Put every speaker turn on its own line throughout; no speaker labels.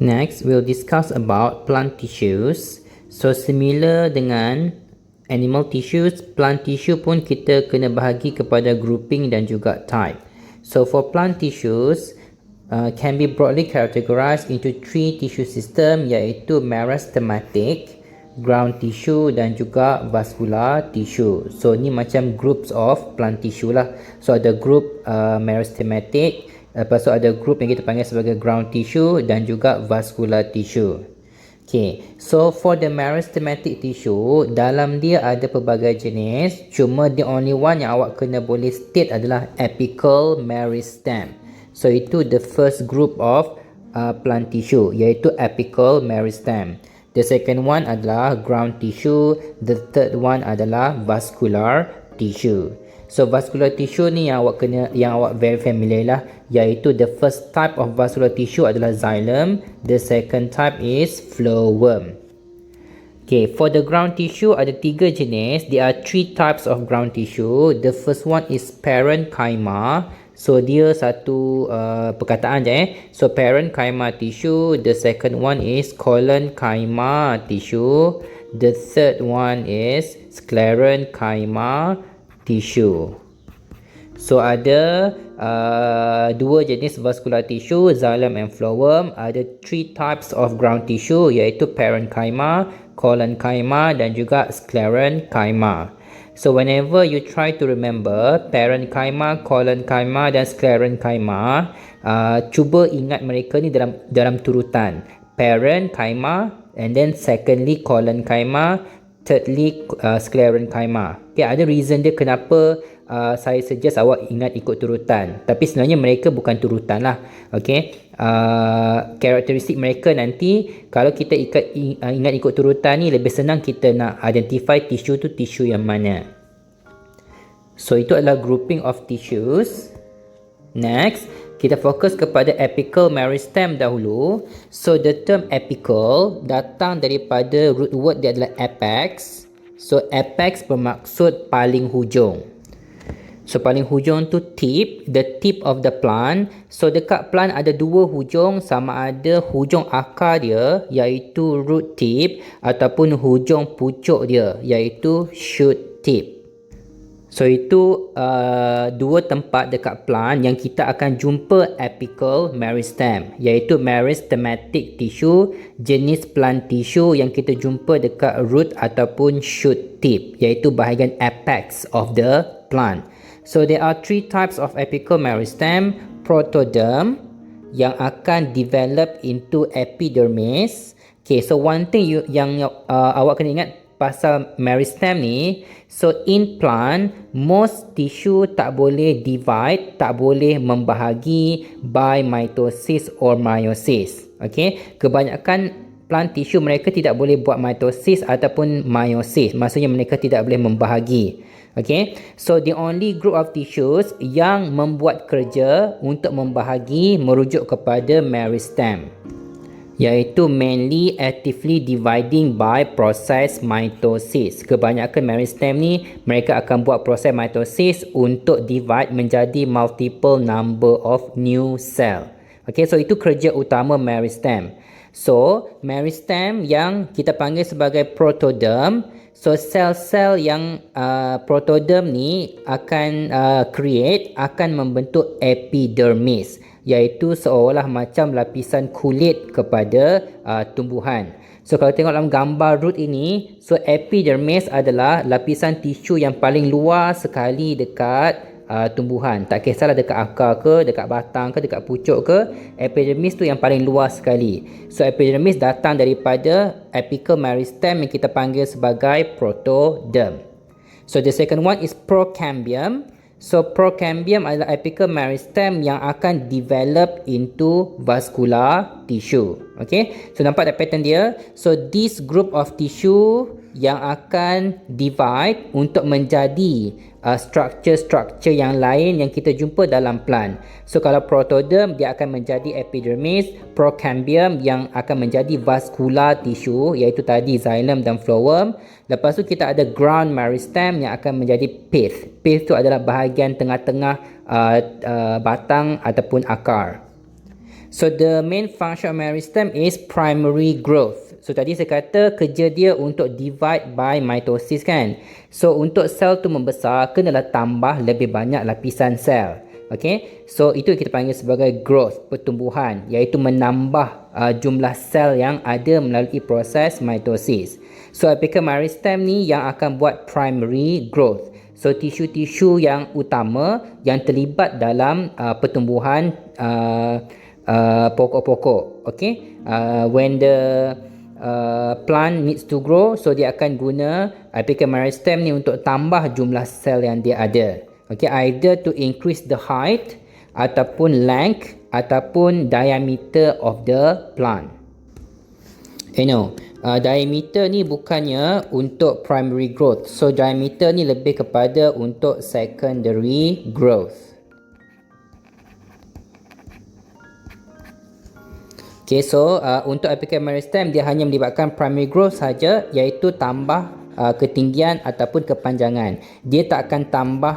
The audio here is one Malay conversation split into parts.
Next, we'll discuss about plant tissues. So, similar dengan animal tissues, plant tissue pun kita kena bahagi kepada grouping dan juga type. So, for plant tissues, can be broadly categorized into three tissue system, iaitu meristematic, ground tissue dan juga vascular tissue. So, ni macam groups of plant tissue lah. So, ada group meristematic, lepas tu ada group yang kita panggil sebagai ground tissue dan juga vascular tissue. Okay, so for the meristematic tissue, dalam dia ada pelbagai jenis. Cuma the only one yang awak kena boleh state adalah apical meristem. So itu the first group of plant tissue, iaitu apical meristem. The second one adalah ground tissue. The third one adalah vascular tissue. So vascular tissue ni yang awak very familiar lah, iaitu the first type of vascular tissue adalah xylem, the second type is phloem. Okay, for the ground tissue ada tiga jenis. There are three types of ground tissue. The first one is parenchyma. So dia satu perkataan je So parenchyma tissue. The second one is collenchyma tissue. The third one is sclerenchyma tissue. So ada dua jenis vascular tissue, xylem and phloem. Ada three types of ground tissue, iaitu parenchyma, collenchyma dan juga sclerenchyma. So whenever you try to remember parenchyma, collenchyma dan sclerenchyma, cuba ingat mereka ni dalam turutan. Parenchyma, and then secondly collenchyma, thirdly sclerenchyma. Okay, ada reason dia kenapa saya suggest awak ingat ikut turutan. Tapi sebenarnya mereka bukan turutan lah. Okay, karakteristik mereka nanti kalau kita ingat ikut turutan ni, lebih senang kita nak identify tisu tu tisu yang mana. So itu adalah grouping of tissues. Next, kita fokus kepada apical meristem dahulu. So the term apical datang daripada root word dia adalah apex. So apex bermaksud paling hujung. So paling hujung tu tip, the tip of the plant. So dekat plant ada dua hujung, sama ada hujung akar dia iaitu root tip ataupun hujung pucuk dia iaitu shoot tip. So itu dua tempat dekat plant yang kita akan jumpa apical meristem, iaitu meristematic tissue, jenis plant tissue yang kita jumpa dekat root ataupun shoot tip, iaitu bahagian apex of the plant. So there are three types of apical meristem. Protoderm yang akan develop into epidermis. Okay, so one thing yang awak kena ingat pasal meristem ni, so in plant most tissue tak boleh divide, tak boleh membahagi by mitosis or meiosis. Okay, kebanyakan plant tissue mereka tidak boleh buat mitosis ataupun meiosis, maksudnya mereka tidak boleh membahagi. Okay, so the only group of tissues yang membuat kerja untuk membahagi merujuk kepada meristem, iaitu mainly actively dividing by process mitosis. Kebanyakan meristem ni mereka akan buat proses mitosis untuk divide menjadi multiple number of new cell. Okay, so itu kerja utama meristem. So meristem yang kita panggil sebagai protoderm, so sel-sel yang protoderm ni akan akan membentuk epidermis, iaitu seolah macam lapisan kulit kepada tumbuhan. So kalau tengok dalam gambar root ini, so epidermis adalah lapisan tisu yang paling luar sekali dekat tumbuhan. Tak kisahlah dekat akar ke, dekat batang ke, dekat pucuk ke, epidermis tu yang paling luas sekali. So epidermis datang daripada apical meristem yang kita panggil sebagai protoderm. So the second one is procambium. So procambium adalah apical meristem yang akan develop into vascular tissue. Okay, so nampak pattern dia. So this group of tissue yang akan divide untuk menjadi structure-structure yang lain yang kita jumpa dalam plant. So kalau protoderm dia akan menjadi epidermis, procambium yang akan menjadi vascular tissue iaitu tadi xylem dan phloem. Lepas tu kita ada ground meristem yang akan menjadi pith. Pith tu adalah bahagian tengah-tengah batang ataupun akar. So the main function of meristem is primary growth. So tadi saya kata kerja dia untuk divide by mitosis kan. So untuk sel tu membesar, kenalah tambah lebih banyak lapisan sel. Okay, so itu kita panggil sebagai growth, pertumbuhan, iaitu menambah jumlah sel yang ada melalui proses mitosis. So apical meristem ni yang akan buat primary growth. So tisu-tisu yang utama yang terlibat dalam pertumbuhan pokok-pokok. Okay, when the plant needs to grow, so dia akan guna apical meristem ni untuk tambah jumlah sel yang dia ada. Okay, either to increase the height ataupun length ataupun diameter of the plant. Diameter ni bukannya untuk primary growth. So diameter ni lebih kepada untuk secondary growth. Okay, so untuk apical meristem dia hanya melibatkan primary growth saja, iaitu tambah ketinggian ataupun kepanjangan. Dia tak akan tambah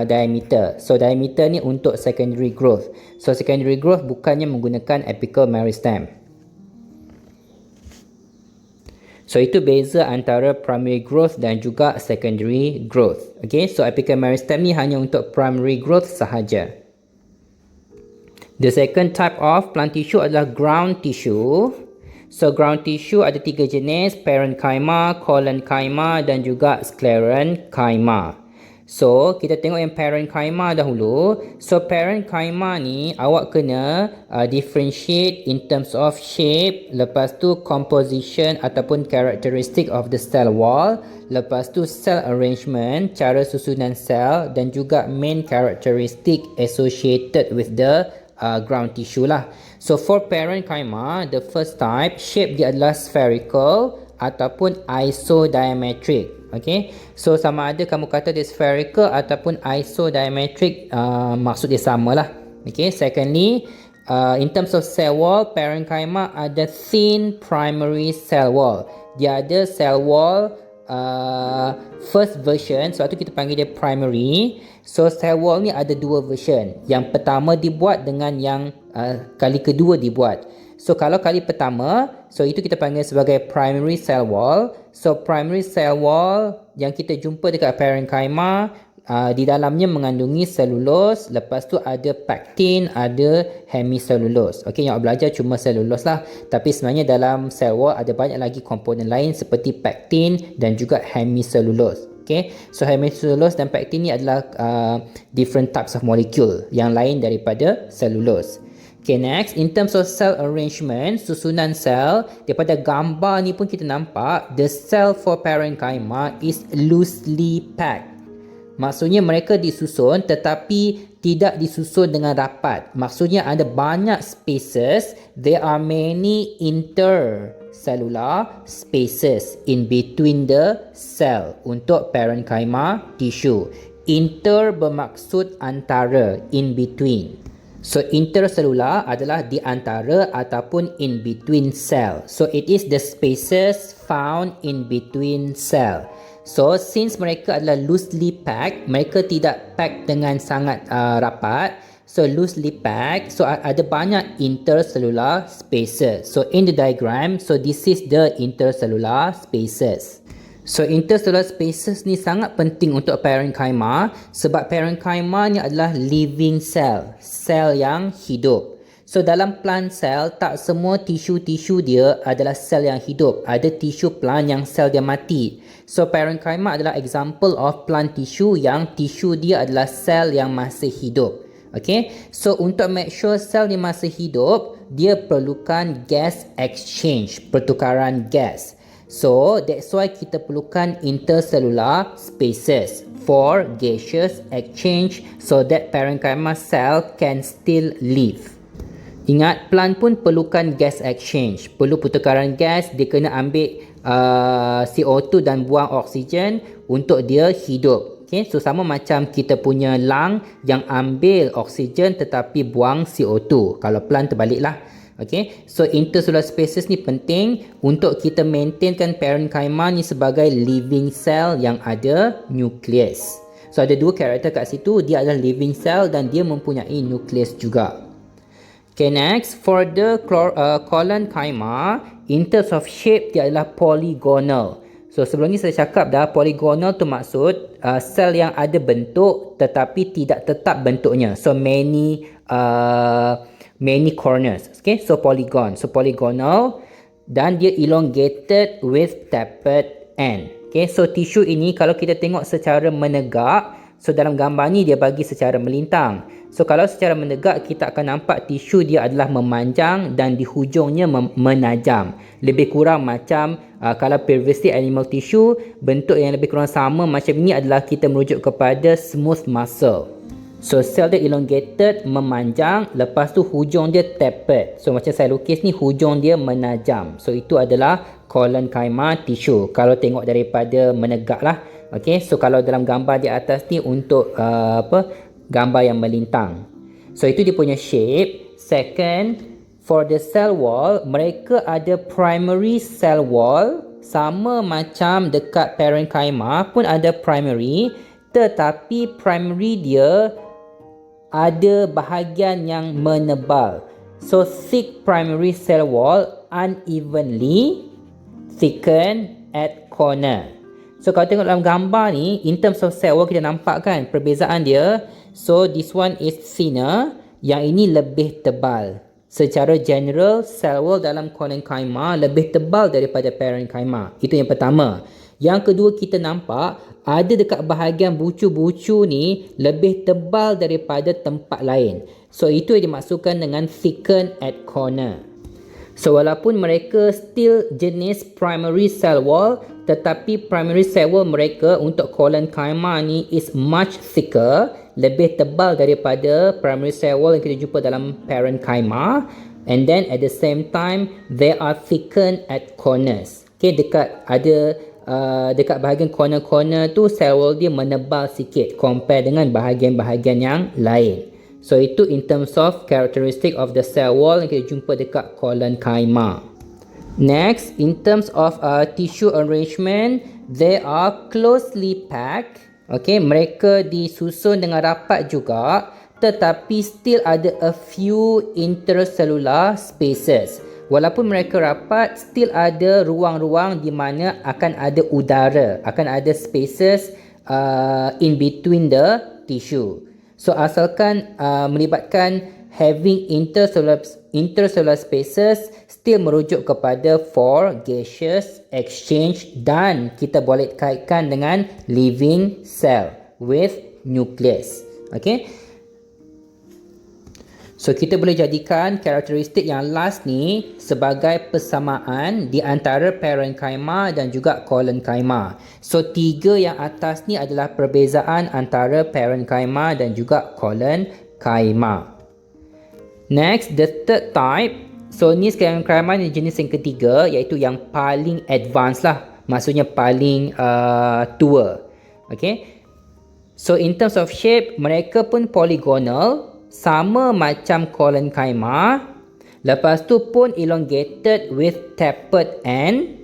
diameter. So diameter ni untuk secondary growth. So secondary growth bukannya menggunakan apical meristem. So itu beza antara primary growth dan juga secondary growth. Okay, so apical meristem ni hanya untuk primary growth sahaja. The second type of plant tissue adalah ground tissue. So ground tissue ada 3 jenis, parenchyma, collenchyma dan juga sclerenchyma. So kita tengok yang parenchyma dahulu. So parenchyma ni awak kena differentiate in terms of shape, lepas tu composition ataupun characteristic of the cell wall, lepas tu cell arrangement, cara susunan sel dan juga main characteristic associated with the ground tissue lah. So for parenchyma, the first type, shape dia adalah spherical ataupun isodiametric. Okay, so sama ada kamu kata dia spherical ataupun isodiametric, maksud dia sama lah. Okay, secondly, in terms of cell wall, parenchyma ada thin primary cell wall. Dia ada cell wall first version, sebab tu kita panggil dia primary. So cell wall ni ada 2 version. Yang pertama dibuat dengan yang kali kedua dibuat. So kalau kali pertama, so itu kita panggil sebagai primary cell wall. So primary cell wall yang kita jumpa dekat parenchyma, di dalamnya mengandungi selulose, lepas tu ada pectin, ada hemicellulose. Okey, yang awak belajar cuma selulose lah, tapi sebenarnya dalam cell wall ada banyak lagi komponen lain seperti pectin dan juga hemicellulose. Okay, so hemicellulose dan pectin ni adalah different types of molecule yang lain daripada cellulose. Okay, next, in terms of cell arrangement, susunan sel, daripada gambar ni pun kita nampak the cell for parenchyma is loosely packed. Maksudnya mereka disusun tetapi tidak disusun dengan rapat. Maksudnya ada banyak spaces. There are many intercellular spaces in between the cell untuk parenchyma tissue. Inter bermaksud antara, in between. So intercellular adalah di antara ataupun in between cell. So it is the spaces found in between cell. So since mereka adalah loosely packed, mereka tidak pack dengan sangat rapat. So loosely packed, so ada banyak intercellular spaces. So in the diagram, so this is the intercellular spaces. So intercellular spaces ni sangat penting untuk parenchyma sebab parenchyma ni adalah living cell, sel yang hidup. So dalam plant cell, tak semua tisu-tisu dia adalah sel yang hidup. Ada tisu plant yang sel dia mati. So parenchyma adalah example of plant tissue yang tisu dia adalah sel yang masih hidup. Okay, so untuk make sure sel ni masih hidup, dia perlukan gas exchange, pertukaran gas. So that's why kita perlukan intercellular spaces for gaseous exchange so that parenchyma cell can still live. Ingat, plant pun perlukan gas exchange, perlu pertukaran gas, dia kena ambil CO2 dan buang oksigen untuk dia hidup. Okay, so sama macam kita punya lung yang ambil oksigen tetapi buang CO2. Kalau plant terbaliklah. Okay, so intercellular spaces ni penting untuk kita maintainkan parenchyma ni sebagai living cell yang ada nukleus. So ada 2 karakter kat situ, dia adalah living cell dan dia mempunyai nukleus juga. Okay, next, for the colon-chyma, in terms of shape, dia adalah polygonal. So, sebelum ni saya cakap dah, polygonal tu maksud sel yang ada bentuk tetapi tidak tetap bentuknya. So, many corners. Okay, so polygon. So, polygonal dan dia elongated with tapered end. Okay, so tisu ini kalau kita tengok secara menegak, so dalam gambar ni dia bagi secara melintang. So kalau secara menegak kita akan nampak tisu dia adalah memanjang dan di hujungnya menajam. Lebih kurang macam kalau previously animal tissue, bentuk yang lebih kurang sama macam ini adalah kita merujuk kepada smooth muscle. So sel dia elongated, memanjang, lepas tu hujung dia tapered. So macam saya lukis ni, hujung dia menajam. So itu adalah colon-chyma tissue kalau tengok daripada menegak lah. Okay, so kalau dalam gambar di atas ni untuk gambar yang melintang. So itu dia punya shape. Second, for the cell wall, mereka ada primary cell wall, sama macam dekat parenchyma pun ada primary, tetapi primary dia ada bahagian yang menebal. So thick primary cell wall, unevenly thickened at corner. So kalau tengok dalam gambar ni, in terms of cell wall kita nampak kan perbezaan dia. So this one is thinner, yang ini lebih tebal. Secara general, cell wall dalam colon-chyma lebih tebal daripada parenchyma. Itu yang pertama. Yang kedua, kita nampak ada dekat bahagian bucu-bucu ni lebih tebal daripada tempat lain. So itu yang dimaksudkan dengan thicken at corner. So walaupun mereka still jenis primary cell wall, tetapi primary cell wall mereka untuk colon-chyma ni is much thicker, lebih tebal daripada primary cell wall yang kita jumpa dalam parenchyma. And then at the same time, they are thickened at corners. Okay, dekat bahagian corner-corner tu cell wall dia menebal sikit compare dengan bahagian-bahagian yang lain. So itu in terms of characteristic of the cell wall yang kita jumpa dekat colon-chyma. Next, in terms of tissue arrangement, they are closely packed. Okay, mereka disusun dengan rapat juga, tetapi still ada a few intercellular spaces. Walaupun mereka rapat, still ada ruang-ruang di mana akan ada udara, akan ada spaces in between the tissue. So asalkan melibatkan having intercellular spaces, still merujuk kepada for gaseous exchange dan kita boleh kaitkan dengan living cell with nucleus. Okay. So kita boleh jadikan karakteristik yang last ni sebagai persamaan di antara parenchyma dan juga colon-chyma. So tiga yang atas ni adalah perbezaan antara parenchyma dan juga colon-chyma. Next, the third type. So ni parenchyma ni jenis yang ketiga, iaitu yang paling advanced lah. Maksudnya paling tua. Okay. So in terms of shape, mereka pun polygonal, sama macam colon-chyma. Lepas tu pun elongated with tapered end.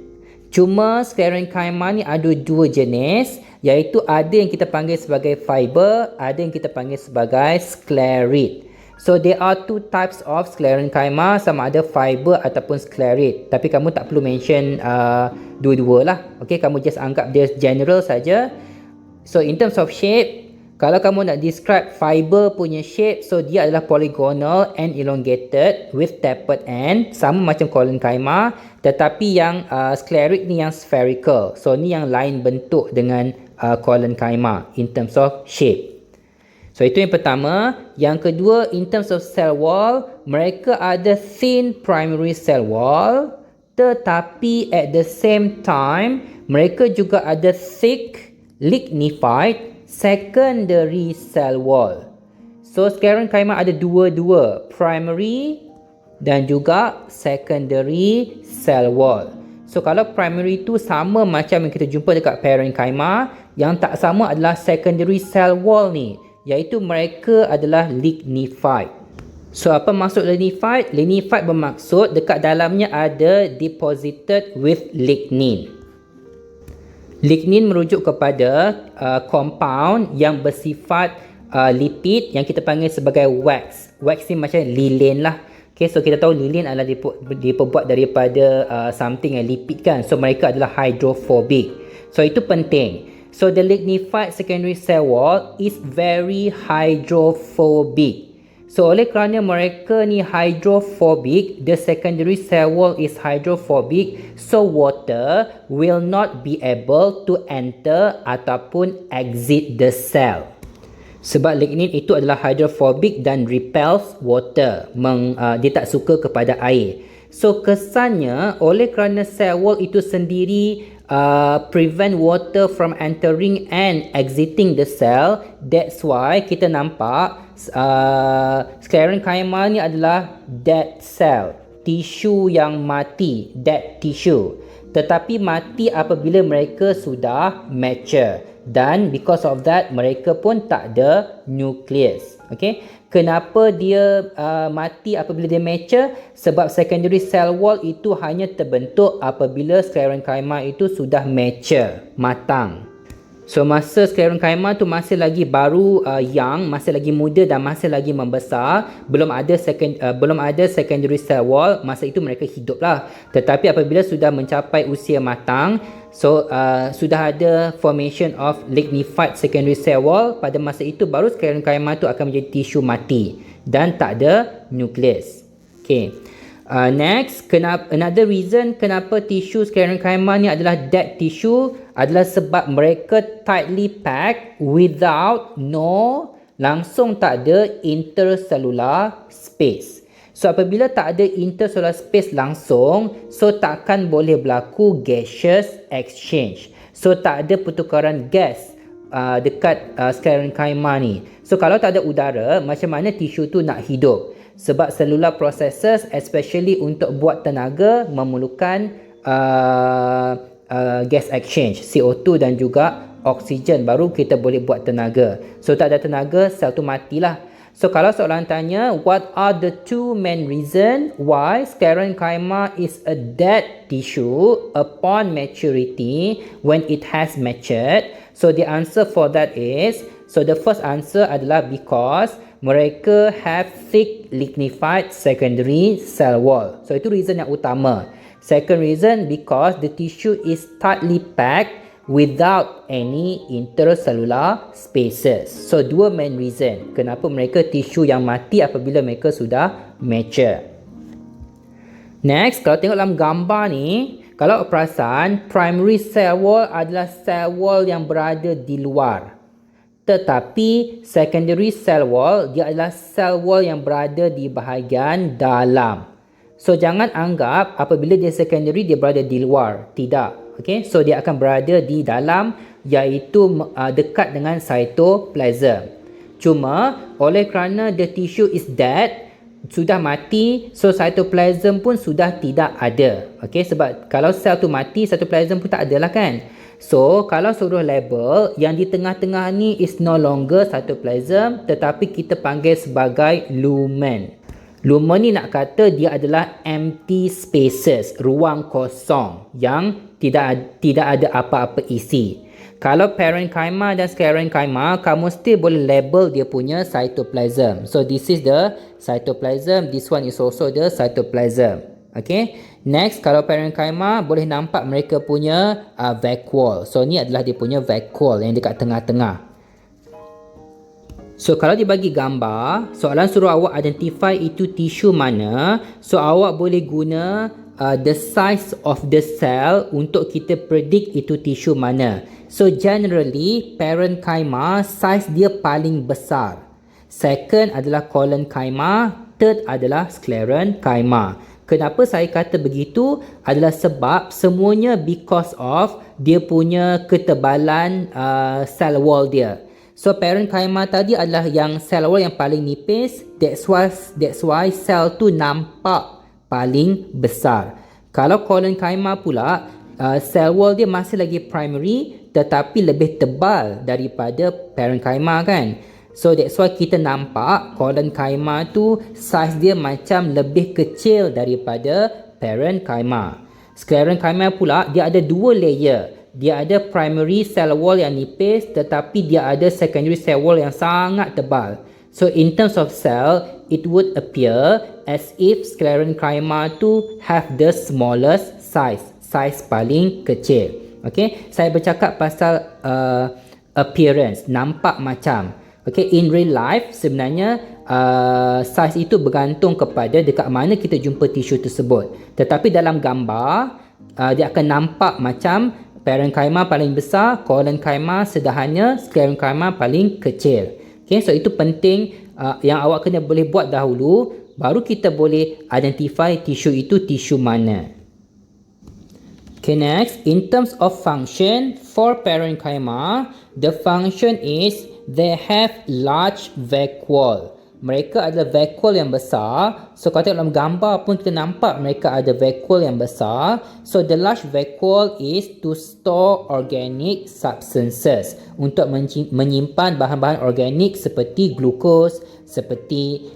Cuma sclerenchyma ni ada dua jenis, iaitu ada yang kita panggil sebagai fiber, ada yang kita panggil sebagai sclerid. So there are two types of sclerenchyma, sama ada fiber ataupun sclerid. Tapi kamu tak perlu mention dua-dua lah. Okay, kamu just anggap dia general saja. So in terms of shape, kalau kamu nak describe fiber punya shape, so dia adalah polygonal and elongated with tapered end, sama macam colon-chyma, tetapi yang sclerid ni yang spherical. So ni yang lain bentuk dengan colon-chyma in terms of shape. So itu yang pertama. Yang kedua, in terms of cell wall, mereka ada thin primary cell wall, tetapi at the same time mereka juga ada thick lignified secondary cell wall. So sclerenchyma ada dua-dua, primary dan juga secondary cell wall. So kalau primary tu sama macam yang kita jumpa dekat parenchyma, yang tak sama adalah secondary cell wall ni, iaitu mereka adalah lignified. So apa maksud lignified? Lignified bermaksud dekat dalamnya ada deposited with lignin. Lignin merujuk kepada compound yang bersifat lipid yang kita panggil sebagai wax. Wax ni macam lilin lah. Okay, so kita tahu lilin adalah diperbuat daripada something yang lipid kan. So mereka adalah hydrophobic. So itu penting. So the lignified secondary cell wall is very hydrophobic. So oleh kerana mereka ni hydrophobic, the secondary cell wall is hydrophobic, so water will not be able to enter ataupun exit the cell. Sebab lignin itu adalah hydrophobic dan repels water. Dia tak suka kepada air. So kesannya oleh kerana cell wall itu sendiri prevent water from entering and exiting the cell, that's why kita nampak sclerenchyma ni adalah dead cell, tisu yang mati, dead tissue. Tetapi mati apabila mereka sudah mature, dan because of that mereka pun tak ada nucleus. Okay, kenapa dia mati apabila dia mature? Sebab secondary cell wall itu hanya terbentuk apabila sclerenchyma itu sudah mature, matang. So masa sclerenchyma tu masih lagi baru, young, masih lagi muda dan masih lagi membesar, belum ada secondary cell wall, masa itu mereka hidup lah. Tetapi apabila sudah mencapai usia matang, so sudah ada formation of lignified secondary cell wall, pada masa itu baru sclerenchyma tu akan menjadi tisu mati dan tak ada nucleus. Okay. Next, another reason kenapa tisu sclerenchyma ni adalah dead tissue adalah sebab mereka tightly packed without langsung tak ada intercellular space. So apabila tak ada intercellular space langsung, so takkan boleh berlaku gaseous exchange. So tak ada pertukaran gas dekat sclerenchyma ni. So kalau tak ada udara, macam mana tisu tu nak hidup? Sebab cellular processes, especially untuk buat tenaga, memerlukan gas exchange, CO2 dan juga oksigen, baru kita boleh buat tenaga. So tak ada tenaga, sel tu matilah. So kalau soalan tanya, what are the two main reason why sclerenchyma is a dead tissue upon maturity when it has matured? So the answer for that is, so the first answer adalah because mereka have thick lignified secondary cell wall. So itu reason yang utama. Second reason, because the tissue is tightly packed without any intercellular spaces. So dua main reason kenapa mereka tisu yang mati apabila mereka sudah mature. Next, kalau tengok dalam gambar ni, kalau perasan, primary cell wall adalah cell wall yang berada di luar. Tetapi secondary cell wall, dia adalah cell wall yang berada di bahagian dalam. So jangan anggap apabila dia secondary dia berada di luar. Tidak. Okay, so dia akan berada di dalam, iaitu dekat dengan cytoplasm. Cuma oleh kerana the tissue is dead, sudah mati, so cytoplasm pun sudah tidak ada. Okay, sebab kalau sel tu mati, cytoplasm pun tak ada lah kan. So kalau suruh label, yang di tengah-tengah ni is no longer cytoplasm, tetapi kita panggil sebagai lumen. Lumen ni nak kata dia adalah empty spaces, ruang kosong yang tidak ada apa-apa isi. Kalau parenchyma dan sclerenchyma, kamu still boleh label dia punya cytoplasm. So this is the cytoplasm, this one is also the cytoplasm. Okay, next, kalau parenchyma boleh nampak mereka punya vacuole. So ni adalah dia punya vacuole yang dekat tengah-tengah. So kalau dibagi gambar, soalan suruh awak identify itu tisu mana. So awak boleh guna the size of the cell untuk kita predict itu tisu mana. So generally parenchyma size dia paling besar. Second adalah collenchyma, third adalah sclerenchyma. Kenapa saya kata begitu adalah sebab semuanya because of dia punya ketebalan cell wall dia. So parenchyma tadi adalah yang cell wall yang paling nipis, that's why cell tu nampak paling besar. Kalau collenchyma pula, cell wall dia masih lagi primary tetapi lebih tebal daripada parenchyma kan. So that's why kita nampak collenchyma tu size dia macam lebih kecil daripada parenchyma. Sclerenchyma pula dia ada dua layer. Dia ada primary cell wall yang nipis tetapi dia ada secondary cell wall yang sangat tebal. So in terms of cell, it would appear as if sclerenchyma tu have the smallest size paling kecil. Okay, saya bercakap pasal appearance, nampak macam. Okay, in real life sebenarnya size itu bergantung kepada dekat mana kita jumpa tisu tersebut. Tetapi dalam gambar, dia akan nampak macam parenchyma paling besar, collenchyma sederhana, sclerenchyma paling kecil. Okay, so itu penting yang awak kena boleh buat dahulu, baru kita boleh identify tisu itu tisu mana. Okay, next, in terms of function for parenchyma, the function is they have large vacuole. Mereka ada vacuole yang besar. So kalau dalam gambar pun kita nampak mereka ada vacuole yang besar. So the large vacuole is to store organic substances, untuk menyimpan bahan-bahan organik seperti glukos, seperti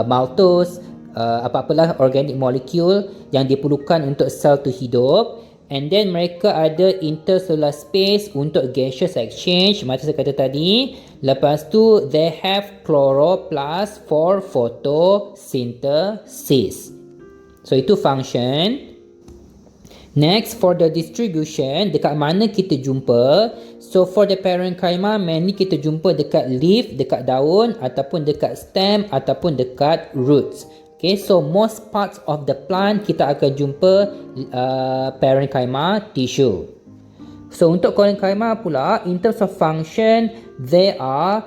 maltose, apa-apalah organic molecule yang diperlukan untuk sel tu hidup. And then mereka ada intercellular space untuk gaseous exchange, macam saya kata tadi. Lepas tu they have chloroplast for photosynthesis. So itu function. Next, for the distribution, dekat mana kita jumpa? So for the parenchyma, mainly kita jumpa dekat leaf, dekat daun, ataupun dekat stem, ataupun dekat roots. Okay, so most parts of the plant kita akan jumpa parenchyma tissue. So untuk collenchyma pula, in terms of function, they are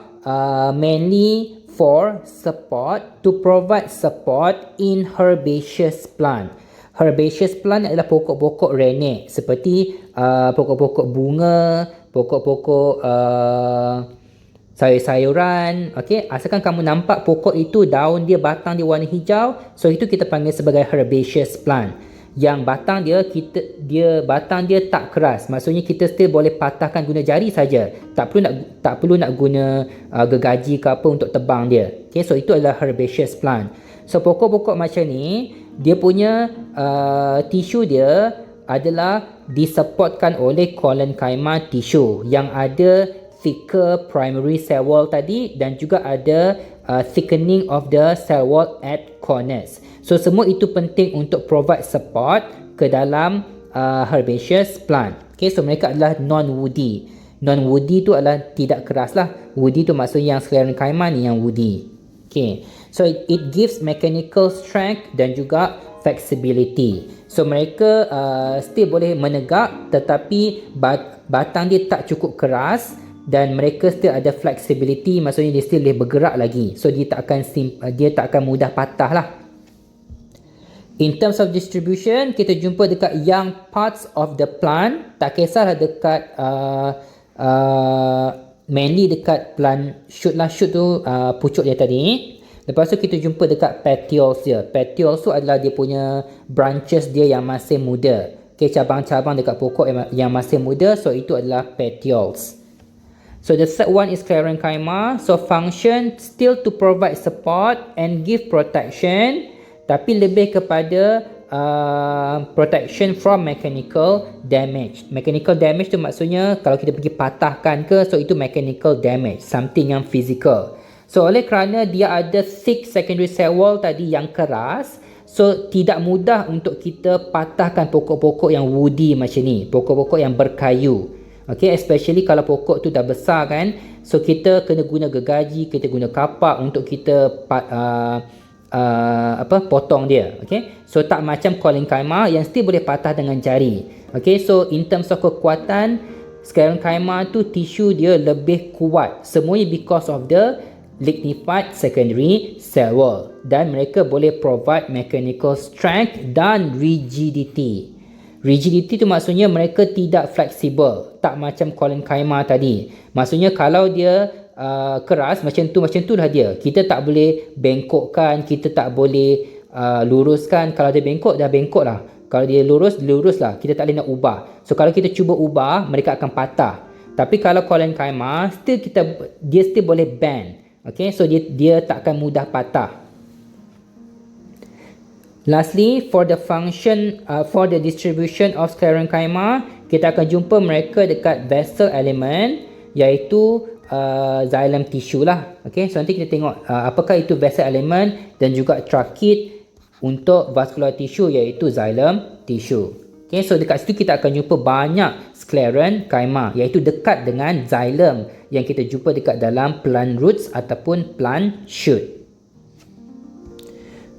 mainly for support, to provide support in herbaceous plant. Herbaceous plant adalah pokok-pokok renek seperti pokok-pokok bunga, pokok-pokok sayur-sayuran. Okay, asalkan kamu nampak pokok itu daun dia, batang dia warna hijau, so itu kita panggil sebagai herbaceous plant. Yang batang dia tak keras, maksudnya kita still boleh patahkan guna jari saja, tak perlu nak guna gergaji ke apa untuk tebang dia. Okay, so itu adalah herbaceous plant. So pokok-pokok macam ni, dia punya tisu dia adalah disupportkan oleh collenchyma tissue yang ada thicker primary cell wall tadi, dan juga ada thickening of the cell wall at corners. So semua itu penting untuk provide support ke dalam herbaceous plant. Okay, so mereka adalah non-woody. Non-woody tu adalah tidak keras lah. Woody tu maksudnya yang sclerenchyma ni yang woody. Okay, so it gives mechanical strength dan juga flexibility. So mereka still boleh menegak, tetapi batang dia tak cukup keras, dan mereka still ada flexibility, maksudnya dia still boleh bergerak lagi. So dia tak akan mudah patah lah. In terms of distribution, kita jumpa dekat young parts of the plant. Tak kisahlah dekat mainly dekat plant shoot lah, shoot tu pucuk dia tadi. Lepas tu kita jumpa dekat petioles dia. Petioles tu adalah dia punya branches dia yang masih muda. Okay, cabang-cabang dekat pokok yang masih muda, so itu adalah petioles. So the third one is sclerenchyma. So function still to provide support and give protection, tapi lebih kepada protection from mechanical damage. Mechanical damage tu maksudnya kalau kita pergi patahkan ke, so itu mechanical damage, something yang physical. So oleh kerana dia ada thick secondary cell wall tadi yang keras, so tidak mudah untuk kita patahkan pokok-pokok yang woody macam ni, pokok-pokok yang berkayu. Okay, especially kalau pokok tu dah besar kan, so kita kena guna gergaji, kita guna kapak untuk kita potong dia. Okay, so tak macam collenchyma yang still boleh patah dengan jari. Okay, so in terms of kekuatan, sclerenchyma tu tisu dia lebih kuat, semuanya because of the lignified secondary cell wall, dan mereka boleh provide mechanical strength dan rigidity. Rigidity tu maksudnya mereka tidak fleksibel, tak macam collenchyma tadi. Maksudnya kalau dia keras macam tu lah dia. Kita tak boleh bengkokkan, kita tak boleh luruskan. Kalau dia bengkok, dah bengkok lah. Kalau dia lurus lah. Kita tak boleh nak ubah. So kalau kita cuba ubah, mereka akan patah. Tapi kalau collenchyma, dia still boleh bend. Okay, so dia tak akan mudah patah. Lastly, for the function, for the distribution of sclerenchyma, kita akan jumpa mereka dekat vessel element, iaitu xylem tissue lah. Okay, so nanti kita tengok apakah itu vessel element dan juga trachea untuk vascular tissue iaitu xylem tissue. Okay, so dekat situ kita akan jumpa banyak sclerenchyma iaitu dekat dengan xylem yang kita jumpa dekat dalam plant roots ataupun plant shoot.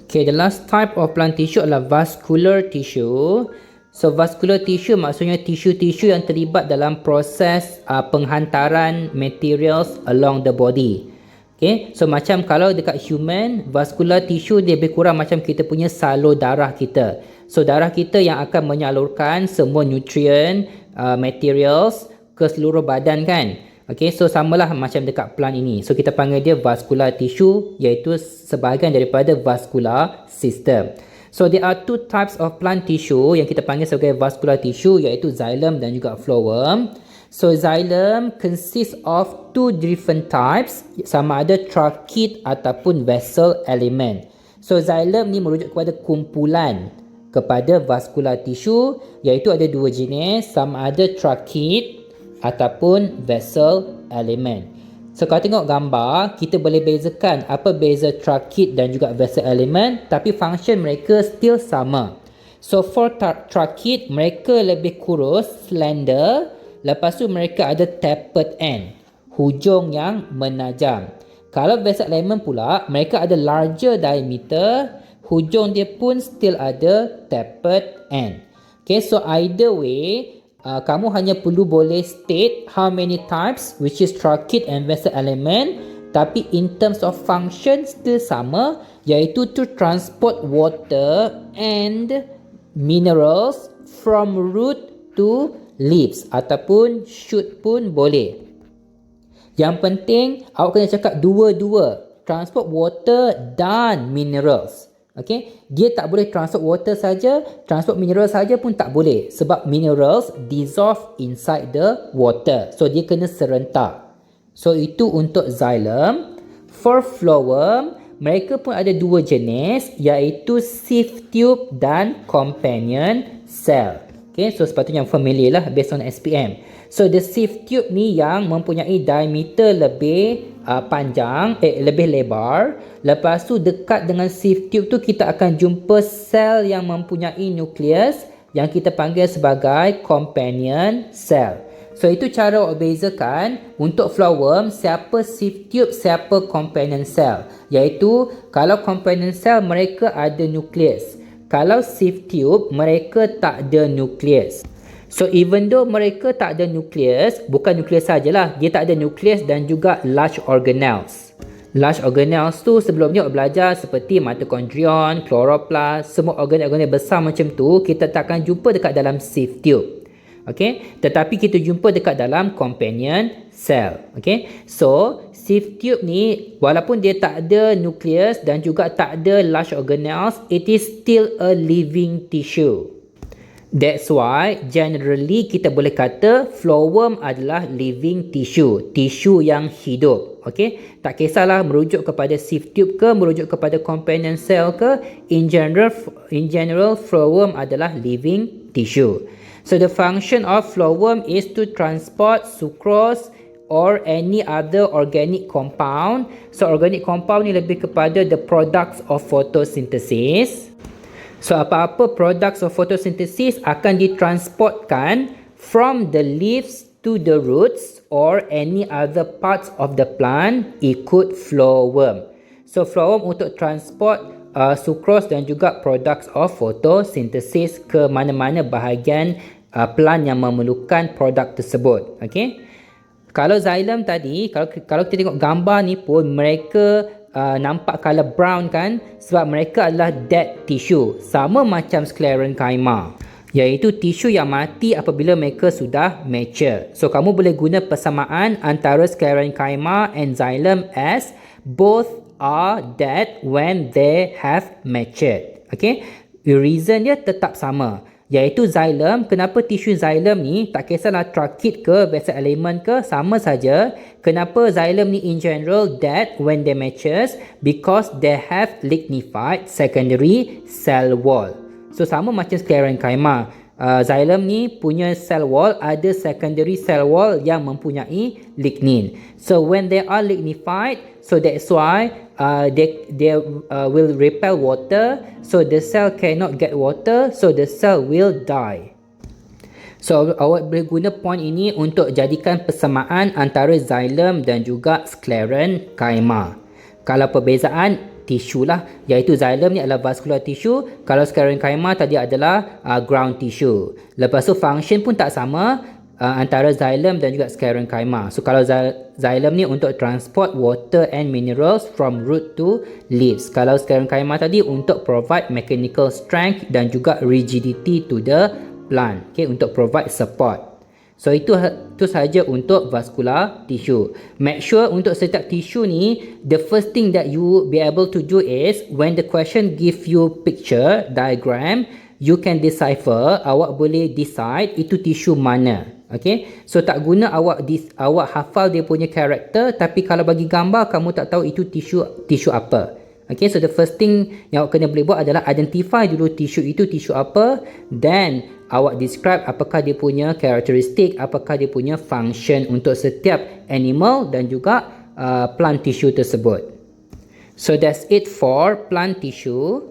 Okay, the last type of plant tissue adalah vascular tissue. So vascular tissue maksudnya tisu-tisu yang terlibat dalam proses penghantaran materials along the body. Okay, so macam kalau dekat human, vascular tissue dia lebih kurang macam kita punya salur darah kita. So darah kita yang akan menyalurkan semua nutrient, materials ke seluruh badan kan. Okay, so samalah macam dekat plant ini. So kita panggil dia vascular tissue iaitu sebahagian daripada vascular system. So there are two types of plant tissue yang kita panggil sebagai vascular tissue iaitu xylem dan juga phloem. So xylem consists of two different types, sama ada trachea ataupun vessel element. So xylem ni merujuk kepada kumpulan kepada vascular tissue iaitu ada dua jenis, sama ada trachea ataupun vessel element. So kalau tengok gambar, kita boleh bezakan apa beza trachea dan juga vessel element, tapi function mereka still sama. So for trachea, mereka lebih kurus, slender, lepas tu mereka ada tapered end, hujung yang menajam. Kalau vessel element pula, mereka ada larger diameter, hujung dia pun still ada tapered end. Okay, so either way, kamu hanya perlu boleh state how many types, which is trachea and vessel element, tapi in terms of function still sama, iaitu to transport water and minerals from root to leaves ataupun shoot pun boleh. Yang penting awak kena cakap dua-dua, transport water dan minerals. Okay, dia tak boleh transport water saja, transport mineral saja pun tak boleh sebab minerals dissolve inside the water. So dia kena serentak. So itu untuk xylem. For phloem, mereka pun ada dua jenis iaitu sieve tube dan companion cell. Okay, so sepatutnya familiar lah based on SPM. So the sieve tube ni yang mempunyai diameter lebih lebih lebar. Lepas tu dekat dengan sieve tube tu kita akan jumpa sel yang mempunyai nukleus yang kita panggil sebagai companion cell. So itu cara bezakan untuk phloem siapa sieve tube, siapa companion cell. Iaitu kalau companion cell mereka ada nukleus. Kalau sieve tube mereka tak ada nukleus. So even though mereka tak ada nukleus, bukan nukleus sajalah, dia tak ada nukleus dan juga large organelles. Large organelles tu sebelumnya belajar seperti mitochondrion, chloroplast, semua organel-organel besar macam tu kita takkan jumpa dekat dalam sieve tube. Okay? Tetapi kita jumpa dekat dalam companion cell. Okay? So sieve tube ni walaupun dia tak ada nukleus dan juga tak ada large organelles, it is still a living tissue. That's why generally kita boleh kata phloem adalah living tissue, tisu yang hidup. Okay? Tak kisahlah merujuk kepada sieve tube ke, merujuk kepada companion cell ke, in general phloem adalah living tissue. So the function of phloem is to transport sucrose or any other organic compound. So organic compound ni lebih kepada the products of photosynthesis. So apa-apa products of photosynthesis akan ditransportkan from the leaves to the roots or any other parts of the plant ikut phloem. So phloem untuk transport sucrose dan juga products of photosynthesis ke mana-mana bahagian plant yang memerlukan produk tersebut. Okay? Kalau xylem tadi, kalau kita tengok gambar ni pun mereka nampak color brown kan, sebab mereka adalah dead tissue, sama macam sclerenchyma, iaitu tisu yang mati apabila mereka sudah mature. So kamu boleh guna persamaan antara sclerenchyma and xylem as both are dead when they have matured. Okay, the reason dia tetap sama, iaitu xylem. Kenapa tisu xylem ni, tak kisahlah trachea ke, vessel element ke, sama saja. Kenapa xylem ni in general dead when they matures? Because they have lignified secondary cell wall. So sama macam sclerenchyma. xylem ni punya cell wall ada secondary cell wall yang mempunyai lignin. So when they are lignified, so that's why they will repel water, so the cell cannot get water, so the cell will die. So awak boleh guna point ini untuk jadikan persamaan antara xylem dan juga sclerenchyma. Kalau perbezaan tisu lah, iaitu xylem ni adalah vascular tissue, kalau sclerenchyma tadi adalah ground tissue. Lepas tu function pun tak sama antara xylem dan juga sclerenchyma. So kalau xylem ni untuk transport water and minerals from root to leaves. Kalau sclerenchyma tadi untuk provide mechanical strength dan juga rigidity to the plant, okay, untuk provide support. So itu sahaja untuk vascular tissue. Make sure untuk setiap tissue ni, the first thing that you be able to do is when the question give you picture diagram, you can decipher, awak boleh decide itu tissue mana. Okay, so tak guna awak hafal dia punya karakter, tapi kalau bagi gambar kamu tak tahu itu tissue apa. Okay, so the first thing yang awak kena boleh buat adalah identify dulu tissue itu tissue apa, then awak describe apakah dia punya karakteristik, apakah dia punya function untuk setiap animal dan juga plant tissue tersebut. So that's it for plant tissue.